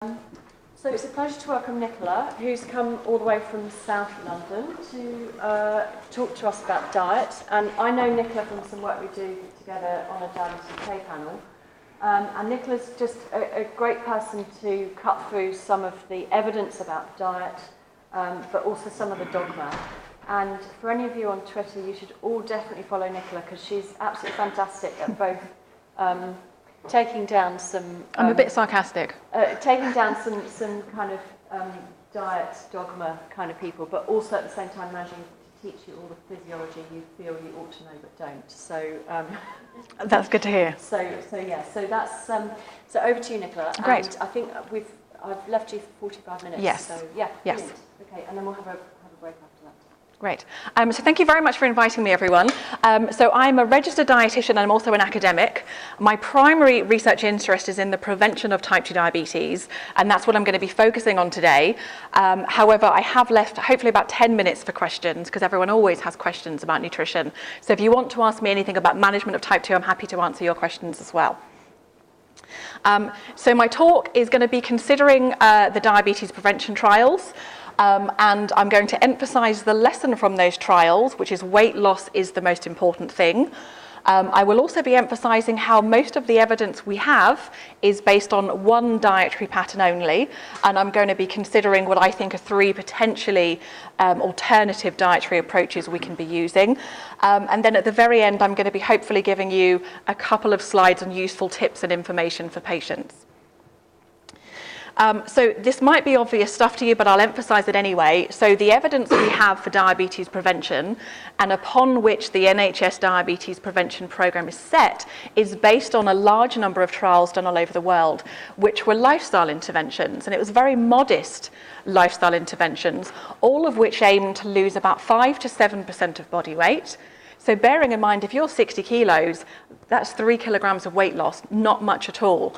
So it's a pleasure to welcome Nicola, who's come all the way from South London to talk to us about diet. And I know Nicola from some work we do together on a Diabetes UK panel. And Nicola's just a great person to cut through some of the evidence about diet, but also some of the dogma. And for any of you on Twitter, you should all definitely follow Nicola, because she's absolutely fantastic at both taking down some... I'm a bit sarcastic. Taking down some kind of diet dogma kind of people, but also at the same time managing to teach you all the physiology you feel you ought to know but don't. So that's good to hear. So that's so over to you, Nicola. Great. And I think I've left you for 45 minutes. Yes. So yeah. Yes. Brilliant. Okay, and then we'll have a break after that. Great. So thank you very much for inviting me, everyone. So I'm a registered dietitian and I'm also an academic. My primary research interest is in the prevention of type 2 diabetes, and that's what I'm going to be focusing on today. However, I have left hopefully about 10 minutes for questions, because everyone always has questions about nutrition. So if you want to ask me anything about management of type 2, I'm happy to answer your questions as well. So my talk is going to be considering the diabetes prevention trials. And I'm going to emphasize the lesson from those trials, which is weight loss is the most important thing. I will also be emphasizing how most of the evidence we have is based on one dietary pattern only, and I'm going to be considering what I think are three potentially alternative dietary approaches we can be using. And then at the very end, I'm going to be hopefully giving you a couple of slides on useful tips and information for patients. So this might be obvious stuff to you, but I'll emphasize it anyway. So the evidence we have for diabetes prevention, and upon which the NHS Diabetes Prevention Programme is set, is based on a large number of trials done all over the world, which were lifestyle interventions. And it was very modest lifestyle interventions, all of which aimed to lose about 5 to 7% of body weight. So bearing in mind, if you're 60 kilos, that's 3 kilograms of weight loss, not much at all.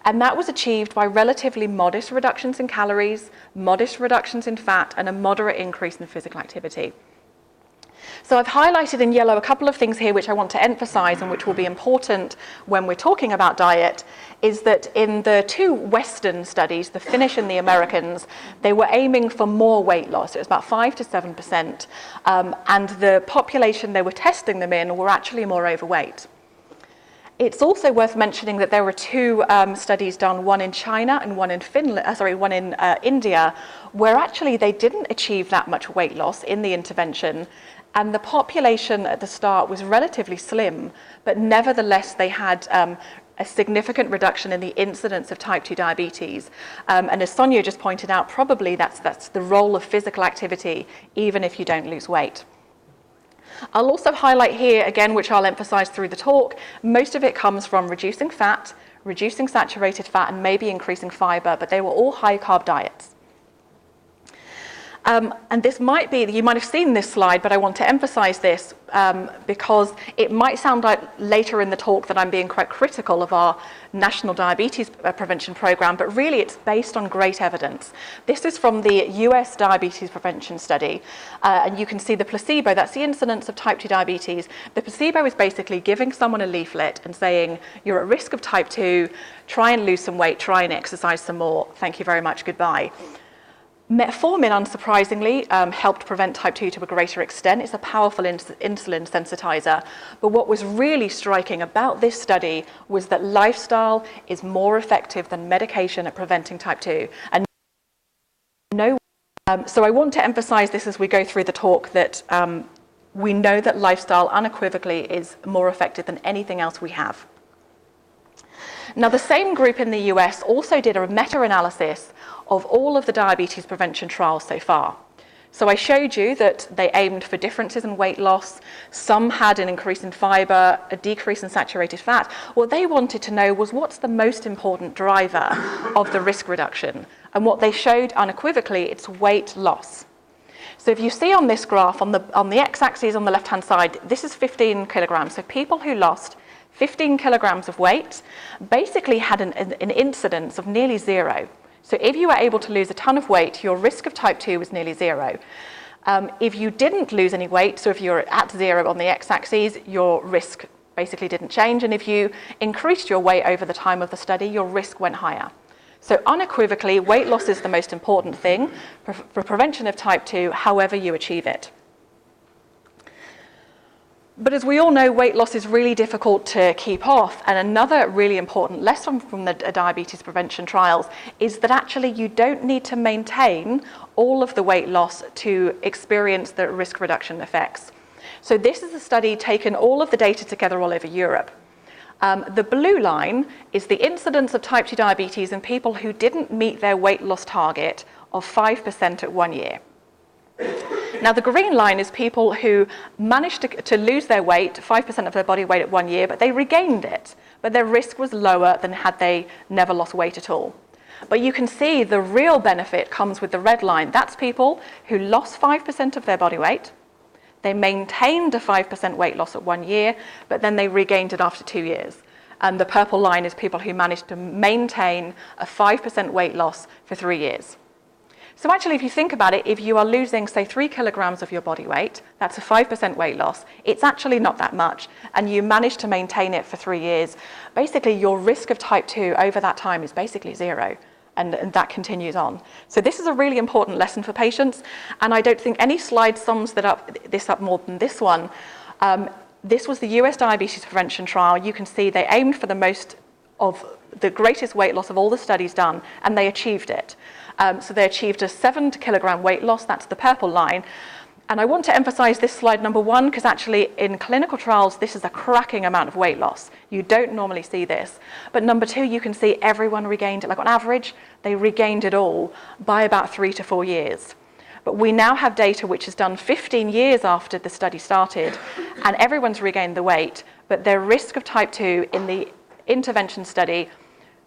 And that was achieved by relatively modest reductions in calories, modest reductions in fat, and a moderate increase in physical activity. So I've highlighted in yellow a couple of things here which I want to emphasize and which will be important when we're talking about diet, is that in the two Western studies, the Finnish and the Americans, they were aiming for more weight loss. It was about 5 to 7%. And the population they were testing them in were actually more overweight. It's also worth mentioning that there were two studies done, one in China and one in India, where actually they didn't achieve that much weight loss in the intervention, and the population at the start was relatively slim, but nevertheless they had a significant reduction in the incidence of type 2 diabetes. And as Sonia just pointed out, probably that's the role of physical activity, even if you don't lose weight. I'll also highlight here, again, which I'll emphasize through the talk, most of it comes from reducing fat, reducing saturated fat, and maybe increasing fiber, but they were all high-carb diets. And this might be, you might have seen this slide, but I want to emphasize this because it might sound like later in the talk that I'm being quite critical of our National Diabetes Prevention Programme, but really it's based on great evidence. This is from the US Diabetes Prevention Study, and you can see the placebo, that's the incidence of type 2 diabetes. The placebo is basically giving someone a leaflet and saying, you're at risk of type 2, try and lose some weight, try and exercise some more, thank you very much, goodbye. Metformin, unsurprisingly, helped prevent type 2 to a greater extent. It's a powerful insulin sensitizer. But what was really striking about this study was that lifestyle is more effective than medication at preventing type 2. And so I want to emphasize this as we go through the talk, that we know that lifestyle unequivocally is more effective than anything else we have. Now, the same group in the US also did a meta-analysis of all of the diabetes prevention trials so far. So I showed you that they aimed for differences in weight loss. Some had an increase in fiber, a decrease in saturated fat. What they wanted to know was, what's the most important driver of the risk reduction? And what they showed unequivocally, it's weight loss. So if you see on this graph, on the x-axis on the left-hand side, this is 15 kilograms. So people who lost 15 kilograms of weight basically had an incidence of nearly zero. So if you were able to lose a ton of weight, your risk of type 2 was nearly zero. If you didn't lose any weight, so if you're at zero on the x-axis, your risk basically didn't change. And if you increased your weight over the time of the study, your risk went higher. So unequivocally, weight loss is the most important thing for prevention of type 2, however you achieve it. But as we all know, weight loss is really difficult to keep off. And another really important lesson from the diabetes prevention trials is that actually you don't need to maintain all of the weight loss to experience the risk reduction effects. So this is a study taken all of the data together all over Europe. The blue line is the incidence of type 2 diabetes in people who didn't meet their weight loss target of 5% at 1 year. Now, the green line is people who managed to lose their weight, 5% of their body weight at 1 year, but they regained it. But their risk was lower than had they never lost weight at all. But you can see the real benefit comes with the red line. That's people who lost 5% of their body weight. They maintained a 5% weight loss at 1 year, but then they regained it after 2 years. And the purple line is people who managed to maintain a 5% weight loss for 3 years. So actually, if you think about it, if you are losing, say, 3 kilograms of your body weight, that's a 5% weight loss. It's actually not that much, and you manage to maintain it for 3 years. Basically, your risk of type 2 over that time is basically zero, and that continues on. So this is a really important lesson for patients, and I don't think any slide sums this up more than this one. This was the US diabetes prevention trial. You can see they aimed for the greatest weight loss of all the studies done, and they achieved it. So they achieved a 7 kilogram weight loss, that's the purple line. And I want to emphasize this slide number one, because actually in clinical trials, this is a cracking amount of weight loss. You don't normally see this. But number two, you can see everyone regained it. Like on average, they regained it all by about 3 to 4 years. But we now have data which is done 15 years after the study started, and everyone's regained the weight, but their risk of type 2 in the intervention study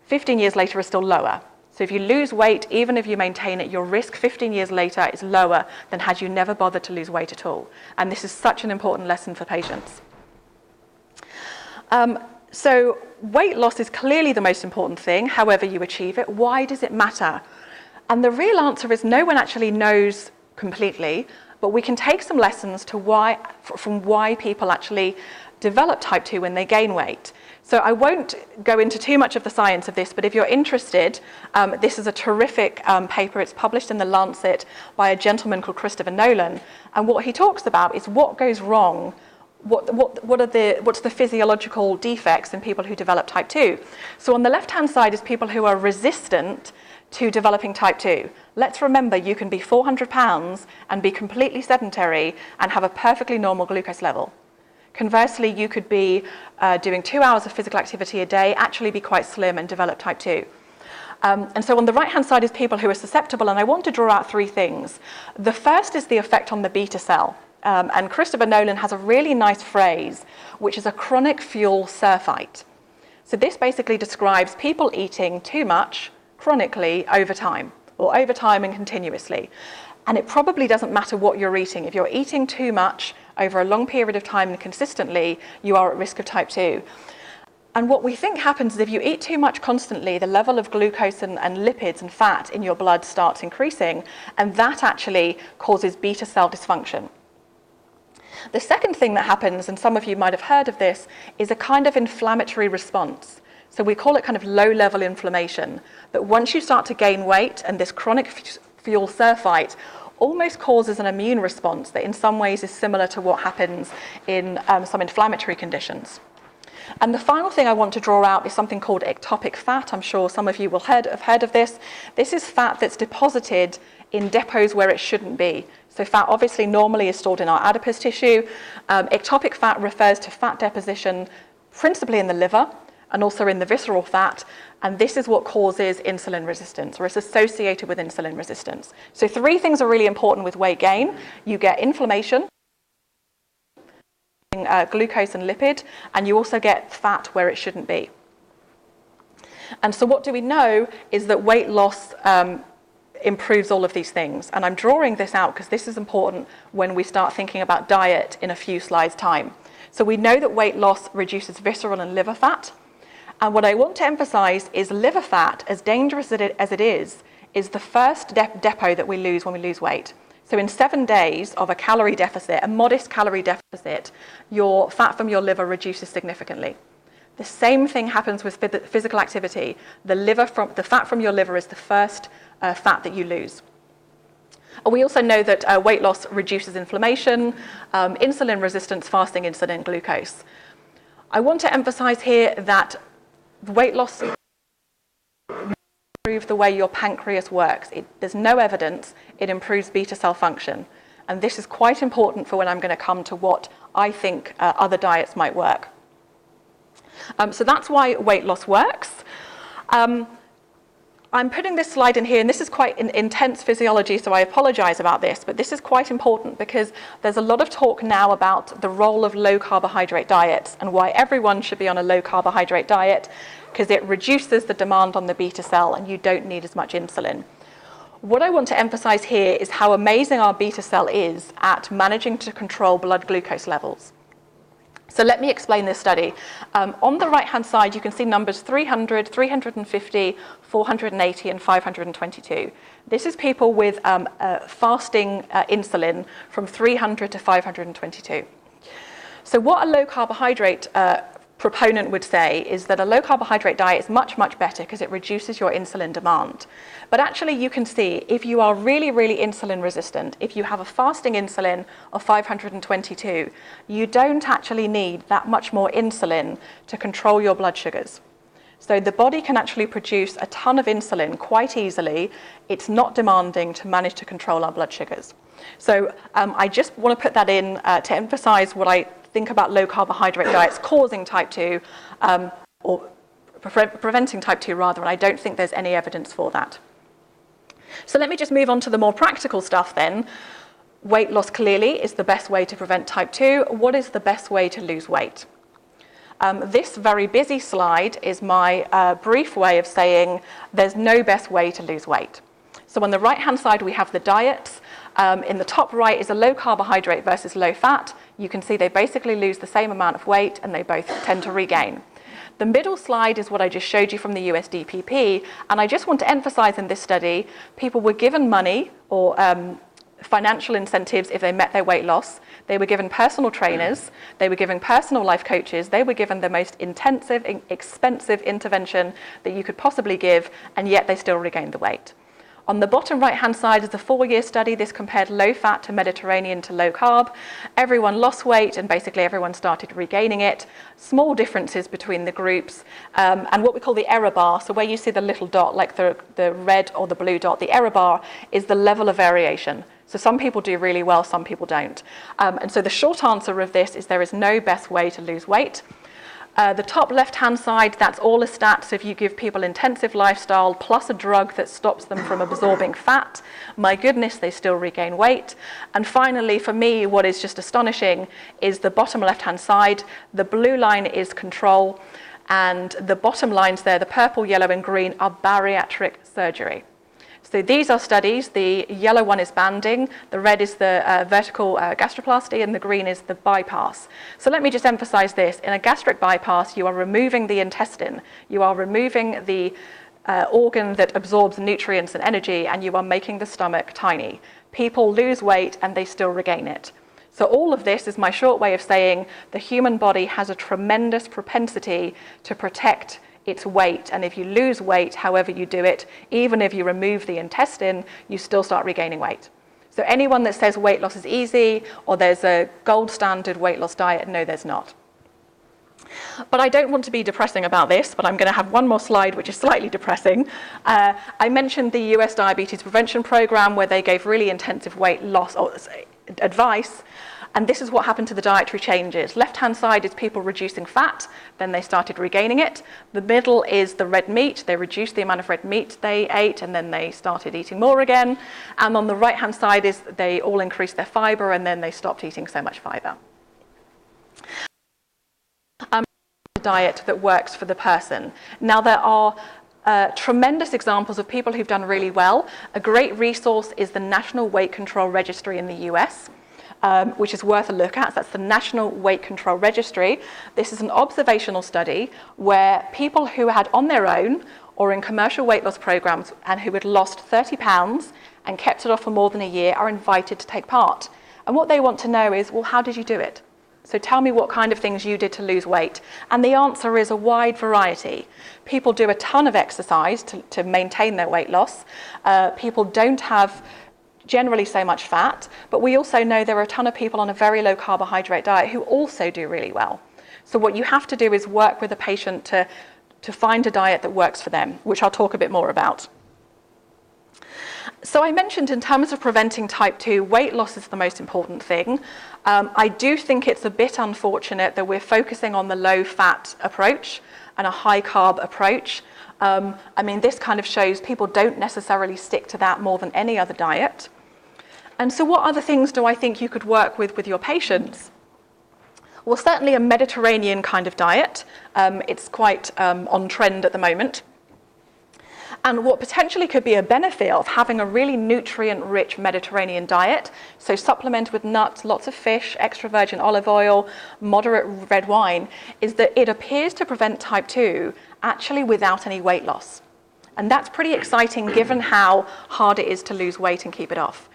15 years later is still lower. So if you lose weight, even if you maintain it, your risk 15 years later is lower than had you never bothered to lose weight at all. And this is such an important lesson for patients. So weight loss is clearly the most important thing, however you achieve it. Why does it matter? And the real answer is no one actually knows completely, but we can take some lessons from why people actually develop type 2 when they gain weight. So I won't go into too much of the science of this, but if you're interested, this is a terrific paper. It's published in The Lancet by a gentleman called Christopher Nolan. And what he talks about is what goes wrong, what's the physiological defects in people who develop type 2. So on the left-hand side is people who are resistant to developing type 2. Let's remember you can be 400 pounds and be completely sedentary and have a perfectly normal glucose level. Conversely, you could be doing 2 hours of physical activity a day, actually be quite slim and develop type 2. And so on the right-hand side is people who are susceptible, and I want to draw out 3 things. The first is the effect on the beta cell. And Christopher Nolan has a really nice phrase, which is a chronic fuel surfeit. So this basically describes people eating too much chronically over time, or over time and continuously. And it probably doesn't matter what you're eating. If you're eating too much over a long period of time and consistently, you are at risk of type 2. And what we think happens is if you eat too much constantly, the level of glucose and lipids and fat in your blood starts increasing, and that actually causes beta cell dysfunction. The second thing that happens, and some of you might have heard of this, is a kind of inflammatory response. So we call it kind of low-level inflammation, that once you start to gain weight and this chronic fuel surfeit almost causes an immune response that in some ways is similar to what happens in some inflammatory conditions. And the final thing I want to draw out is something called ectopic fat. I'm sure some of you will have heard of this. This is fat that's deposited in depots where it shouldn't be. So fat obviously normally is stored in our adipose tissue. Ectopic fat refers to fat deposition principally in the liver and also in the visceral fat, and this is what causes insulin resistance, or is associated with insulin resistance. So 3 things are really important with weight gain. You get inflammation, glucose and lipid, and you also get fat where it shouldn't be. And so what do we know is that weight loss improves all of these things. And I'm drawing this out because this is important when we start thinking about diet in a few slides' time. So we know that weight loss reduces visceral and liver fat. And what I want to emphasize is liver fat, as dangerous as it is the first depot that we lose when we lose weight. So in 7 days of a calorie deficit, a modest calorie deficit, your fat from your liver reduces significantly. The same thing happens with physical activity. The fat from your liver is the first fat that you lose. We also know that weight loss reduces inflammation, insulin resistance, fasting insulin, glucose. I want to emphasize here that weight loss improves the way your pancreas works. There's no evidence it improves beta cell function. And this is quite important for when I'm going to come to what I think other diets might work. So that's why weight loss works. I'm putting this slide in here, and this is quite intense physiology, so I apologize about this, but this is quite important because there's a lot of talk now about the role of low carbohydrate diets and why everyone should be on a low carbohydrate diet, because it reduces the demand on the beta cell and you don't need as much insulin. What I want to emphasize here is how amazing our beta cell is at managing to control blood glucose levels. So let me explain this study. On the right-hand side, you can see numbers 300, 350, 480, and 522. This is people with fasting insulin from 300 to 522. So what a low carbohydrate proponent would say is that a low carbohydrate diet is much, much better because it reduces your insulin demand. But actually you can see if you are really, really insulin resistant, if you have a fasting insulin of 522, you don't actually need that much more insulin to control your blood sugars. So the body can actually produce a ton of insulin quite easily. It's not demanding to manage to control our blood sugars. So I just want to put that in to emphasize what I think about low carbohydrate diets causing type 2 or preventing type 2 rather, and I don't think there's any evidence for that. So let me just move on to the more practical stuff then. Weight loss clearly is the best way to prevent type 2. What is the best way to lose weight? This very busy slide is my brief way of saying there's no best way to lose weight. So on the right-hand side, we have the diets. In the top right is a low carbohydrate versus low fat. You can see they basically lose the same amount of weight and they both tend to regain. The middle slide is what I just showed you from the USDPP, and I just want to emphasize in this study, people were given money or financial incentives if they met their weight loss. They were given personal trainers, they were given personal life coaches, they were given the most intensive, expensive intervention that you could possibly give, and yet they still regained the weight. On the bottom right-hand side is a 4-year study. This compared low fat to Mediterranean to low carb. Everyone lost weight and basically everyone started regaining it. Small differences between the groups and what we call the error bar. So where you see the little dot, like the red or the blue dot, the error bar is the level of variation. So some people do really well, some people don't. And so the short answer of this is there is no best way to lose weight. The top left-hand side, that's all a stat. So if you give people intensive lifestyle plus a drug that stops them from absorbing fat, my goodness, they still regain weight. And finally, for me, what is just astonishing is the bottom left-hand side. The blue line is control, and the bottom lines there, the purple, yellow, and green, are bariatric surgery. So these are studies. The yellow one is banding, the red is the vertical gastroplasty, and the green is the bypass. So let me just emphasize this. In a gastric bypass, you are removing the intestine. You are removing the organ that absorbs nutrients and energy, and you are making the stomach tiny. People lose weight and they still regain it. So all of this is my short way of saying the human body has a tremendous propensity to protect its weight, and if you lose weight, however you do it, even if you remove the intestine, you still start regaining weight. So anyone that says weight loss is easy or there's a gold standard weight loss diet, no, there's not. But I don't want to be depressing about this, but I'm going to have one more slide which is slightly depressing. I mentioned the US Diabetes Prevention Program where they gave really intensive weight loss advice. And this is what happened to the dietary changes. Left-hand side is people reducing fat, then they started regaining it. The middle is the red meat. They reduced the amount of red meat they ate, and then they started eating more again. And on the right-hand side is they all increased their fiber, and then they stopped eating so much fiber. Diet that works for the person. Now there are tremendous examples of people who've done really well. A great resource is the National Weight Control Registry in the US. Which is worth a look at. That's the National Weight Control Registry. This is an observational study where people who had on their own or in commercial weight loss programs and who had lost 30 pounds and kept it off for more than a year are invited to take part. And what they want to know is, well, how did you do it? So tell me what kind of things you did to lose weight. And the answer is a wide variety. People do a ton of exercise to maintain their weight loss. People don't have generally so much fat, but we also know there are a ton of people on a very low carbohydrate diet who also do really well. So what you have to do is work with a patient to find a diet that works for them, which I'll talk a bit more about. So I mentioned in terms of preventing type 2, weight loss is the most important thing. I do think it's a bit unfortunate that we're focusing on the low-fat approach and a high-carb approach. I mean, this kind of shows people don't necessarily stick to that more than any other diet. And so what other things do I think you could work with your patients? Well, certainly a Mediterranean kind of diet. It's quite on trend at the moment. And what potentially could be a benefit of having a really nutrient-rich Mediterranean diet, so supplemented with nuts, lots of fish, extra virgin olive oil, moderate red wine, is that it appears to prevent type 2 actually without any weight loss. And that's pretty exciting given how hard it is to lose weight and keep it off.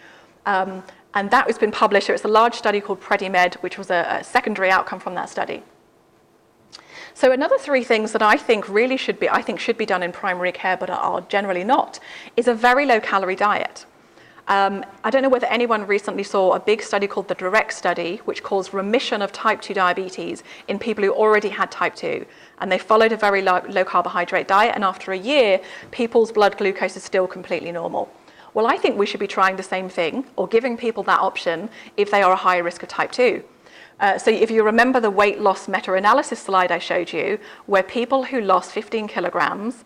And that has been published. It's a large study called PREDIMED, which was a secondary outcome from that study. So another 3 things that I think really should be done in primary care, but are generally not, is a very low-calorie diet. I don't know whether anyone recently saw a big study called the DIRECT study, which caused remission of type 2 diabetes in people who already had type 2. And they followed a very low carbohydrate diet, and after a year, people's blood glucose is still completely normal. Well, I think we should be trying the same thing, or giving people that option if they are a higher risk of type 2. So if you remember the weight loss meta-analysis slide I showed you, where people who lost 15 kilograms,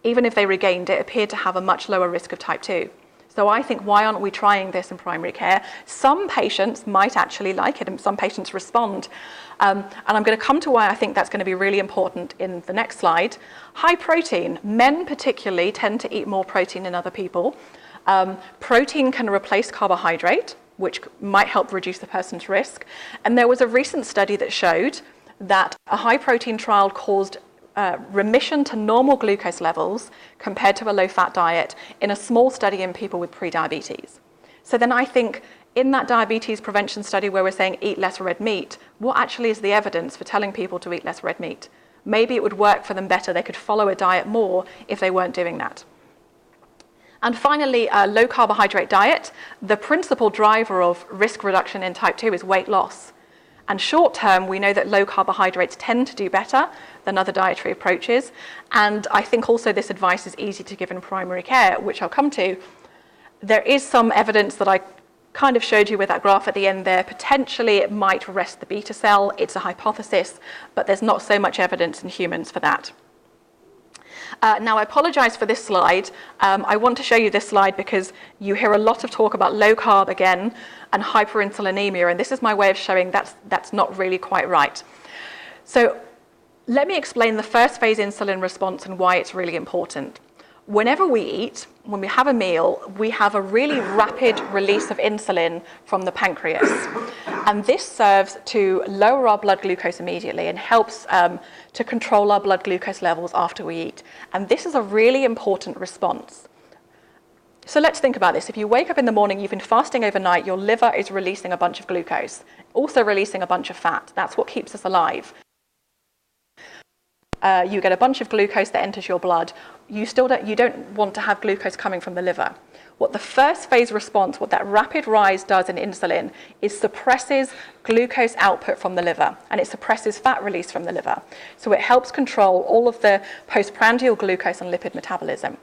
even if they regained it, appeared to have a much lower risk of type 2. So I think, why aren't we trying this in primary care? Some patients might actually like it, and some patients respond. And I'm going to come to why I think that's going to be really important in the next slide. High protein. Men particularly tend to eat more protein than other people. Protein can replace carbohydrate, which might help reduce the person's risk. And there was a recent study that showed that a high protein trial caused remission to normal glucose levels compared to a low-fat diet in a small study in people with pre-diabetes. So then I think in that diabetes prevention study where we're saying eat less red meat, what actually is the evidence for telling people to eat less red meat? Maybe it would work for them better. They could follow a diet more if they weren't doing that. And finally, a low carbohydrate diet. The principal driver of risk reduction in type 2 is weight loss. And short term, we know that low carbohydrates tend to do better than other dietary approaches. And I think also this advice is easy to give in primary care, which I'll come to. There is some evidence that I kind of showed you with that graph at the end there. Potentially it might arrest the beta cell. It's a hypothesis, but there's not so much evidence in humans for that. Now, I apologize for this slide. I want to show you this slide because you hear a lot of talk about low carb again and hyperinsulinemia, and this is my way of showing that's not really quite right. So let me explain the first phase insulin response and why it's really important. Whenever we eat, when we have a meal, we have a really rapid release of insulin from the pancreas. And this serves to lower our blood glucose immediately and helps to control our blood glucose levels after we eat. And this is a really important response. So let's think about this. If you wake up in the morning, you've been fasting overnight, your liver is releasing a bunch of glucose, also releasing a bunch of fat. That's what keeps us alive. You get a bunch of glucose that enters your blood. You don't want to have glucose coming from the liver. What the first phase response, what that rapid rise does in insulin, is suppresses glucose output from the liver, and it suppresses fat release from the liver. So it helps control all of the postprandial glucose and lipid metabolism.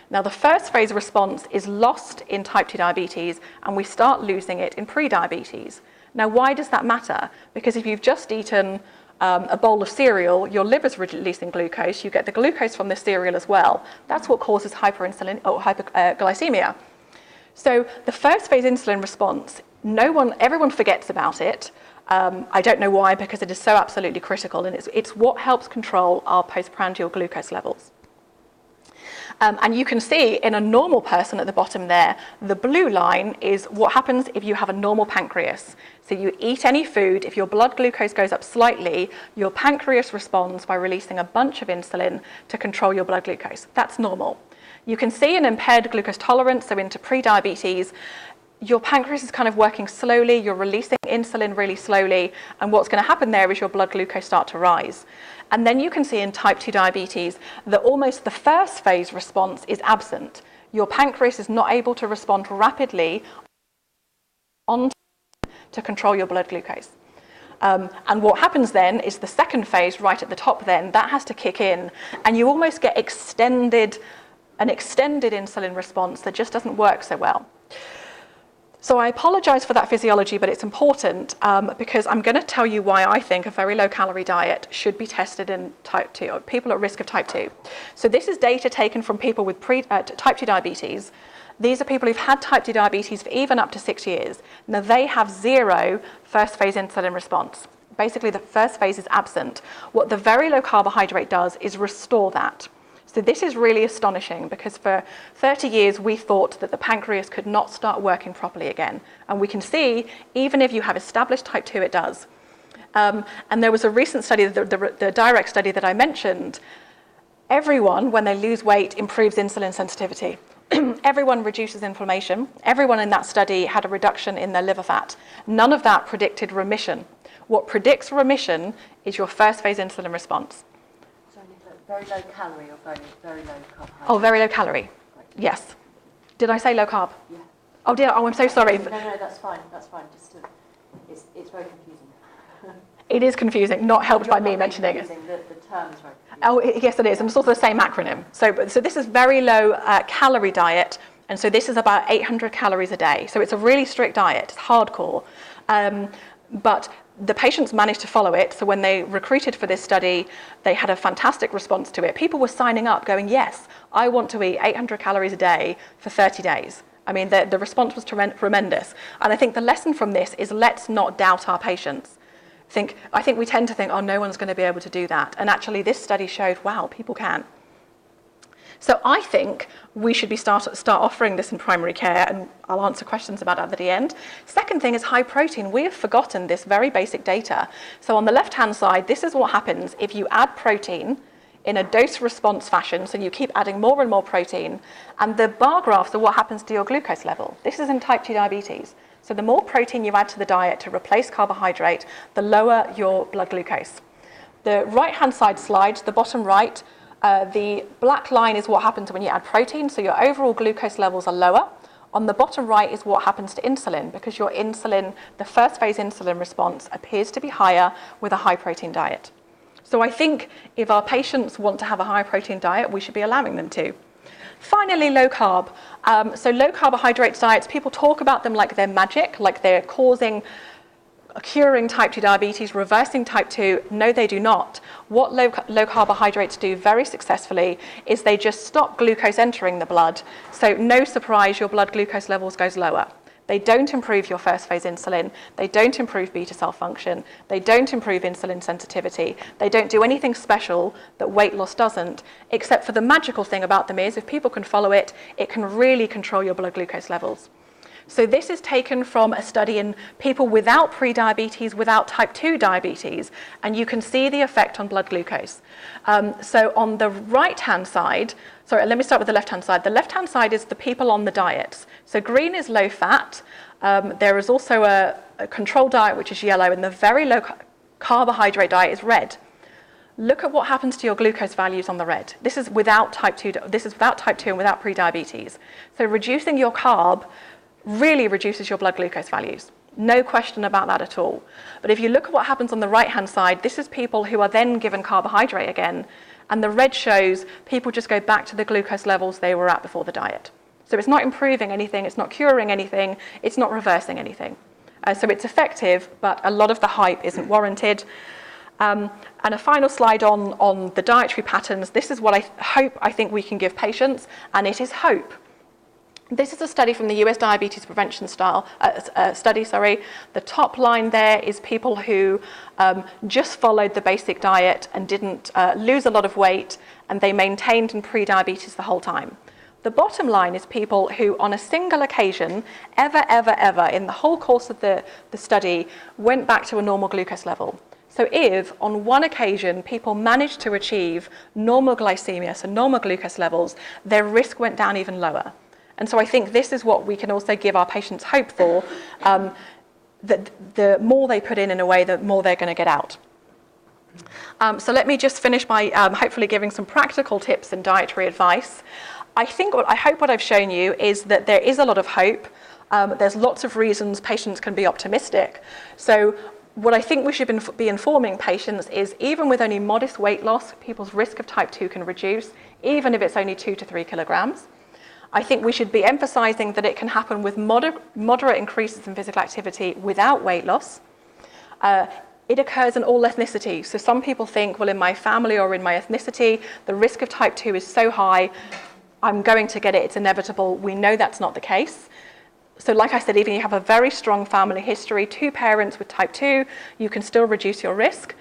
Now, the first phase response is lost in type 2 diabetes, and we start losing it in pre-diabetes. Now, why does that matter? Because if you've just eaten a bowl of cereal, your liver's releasing glucose, you get the glucose from the cereal as well. That's what causes hyperglycemia. So the first phase insulin response, everyone forgets about it. I don't know why, because it is so absolutely critical, and it's what helps control our postprandial glucose levels. And you can see in a normal person at the bottom there, the blue line is what happens if you have a normal pancreas. So you eat any food, if your blood glucose goes up slightly, your pancreas responds by releasing a bunch of insulin to control your blood glucose. That's normal. You can see an impaired glucose tolerance, so into pre-diabetes, your pancreas is kind of working slowly, you're releasing insulin really slowly, and what's going to happen there is your blood glucose start to rise. And then you can see in type 2 diabetes that almost the first phase response is absent. Your pancreas is not able to respond rapidly on to control your blood glucose. And what happens then is the second phase right at the top then, that has to kick in, and you almost get an extended insulin response that just doesn't work so well. So I apologize for that physiology, but it's important because I'm going to tell you why I think a very low calorie diet should be tested in type 2, or people at risk of type 2. So this is data taken from people with type 2 diabetes. These are people who've had type 2 diabetes for even up to 6 years. Now they have 0 first phase insulin response. Basically the first phase is absent. What the very low carbohydrate does is restore that. So this is really astonishing because for 30 years we thought that the pancreas could not start working properly again. And we can see, even if you have established type 2, it does. And there was a recent study, the direct study that I mentioned, everyone, when they lose weight, improves insulin sensitivity. Everyone reduces inflammation. Everyone in that study had a reduction in their liver fat. None of that predicted remission. What predicts remission is your first phase insulin response. Very low calorie or very low carbohydrate? Oh, very low calorie. Yes. Did I say low carb? Yeah. Oh dear, oh I'm so sorry. No, that's fine. It's very confusing. It is confusing, not helped by me mentioning it. The term is very confusing. Oh, yes it is, and it's also the same acronym. So this is very low calorie diet, and so this is about 800 calories a day. So it's a really strict diet, it's hardcore. But the patients managed to follow it, so when they recruited for this study, they had a fantastic response to it. People were signing up going, yes, I want to eat 800 calories a day for 30 days. I mean, the response was tremendous. And I think the lesson from this is let's not doubt our patients. I think we tend to think, oh, no one's going to be able to do that. And actually this study showed, wow, people can. So I think we should start offering this in primary care, and I'll answer questions about that at the end. Second thing is high protein. We have forgotten this very basic data. So on the left-hand side, this is what happens if you add protein in a dose-response fashion, so you keep adding more and more protein, and the bar graphs are what happens to your glucose level. This is in type 2 diabetes. So the more protein you add to the diet to replace carbohydrate, the lower your blood glucose. The right-hand side slide, the bottom right, the black line is what happens when you add protein, so your overall glucose levels are lower. On the bottom right is what happens to insulin, because your insulin, the first phase insulin response appears to be higher with a high protein diet. So I think if our patients want to have a high protein diet, we should be allowing them to. Finally, low carb. So low carbohydrate diets, people talk about them like they're magic, like they're curing type 2 diabetes, reversing type 2. No, they do not. What low carbohydrates do very successfully is they just stop glucose entering the blood. So no surprise, your blood glucose levels goes lower. They don't improve your first phase insulin. They don't improve beta cell function. They don't improve insulin sensitivity. They don't do anything special that weight loss doesn't, except for the magical thing about them is if people can follow it, it can really control your blood glucose levels. So this is taken from a study in people without prediabetes, without type 2 diabetes, and you can see the effect on blood glucose. So on the right-hand side, sorry, let me start with the left-hand side. The left-hand side is the people on the diets. So green is low fat. There is also a control diet, which is yellow, and the very low carbohydrate diet is red. Look at what happens to your glucose values on the red. This is without type 2. This is without type 2 and without prediabetes. So reducing your carb really reduces your blood glucose values. No question about that at all. But if you look at what happens on the right-hand side, this is people who are then given carbohydrate again, and the red shows people just go back to the glucose levels they were at before the diet. So it's not improving anything, it's not curing anything, it's not reversing anything. So it's effective, but a lot of the hype isn't warranted. And a final slide on the dietary patterns. This is what I think we can give patients, and it is hope. This is a study from the US Diabetes Prevention study. The top line there is people who just followed the basic diet and didn't lose a lot of weight, and they maintained in pre-diabetes the whole time. The bottom line is people who, on a single occasion, ever in the whole course of the study, went back to a normal glucose level. So if, on one occasion, people managed to achieve normal glycemia, so normal glucose levels, their risk went down even lower. And so I think this is what we can also give our patients hope for. the more they put in a way, the more they're going to get out. So let me just finish by hopefully giving some practical tips and dietary advice. I hope what I've shown you is that there is a lot of hope. There's lots of reasons patients can be optimistic. So what I think we should be informing patients is even with only modest weight loss, people's risk of type 2 can reduce, even if it's only 2 to 3 kilograms. I think we should be emphasizing that it can happen with moderate increases in physical activity without weight loss. It occurs in all ethnicities. So some people think, well, in my family or in my ethnicity, the risk of type 2 is so high, I'm going to get it, it's inevitable. We know that's not the case. So like I said, even if you have a very strong family history, 2 parents with type 2, you can still reduce your risk.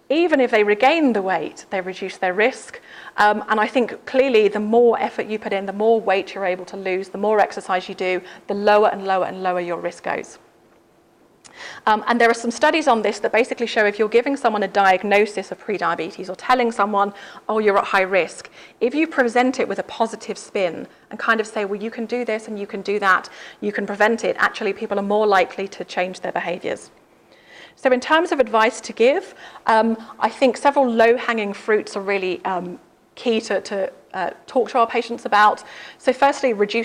Even if they regain the weight, they reduce their risk. And I think clearly the more effort you put in, the more weight you're able to lose, the more exercise you do, the lower and lower and lower your risk goes. And there are some studies on this that basically show if you're giving someone a diagnosis of prediabetes or telling someone, oh, you're at high risk, if you present it with a positive spin and kind of say, well, you can do this and you can do that, you can prevent it, actually people are more likely to change their behaviours. So in terms of advice to give, I think several low-hanging fruits are really key to talk to our patients about. So firstly, reduce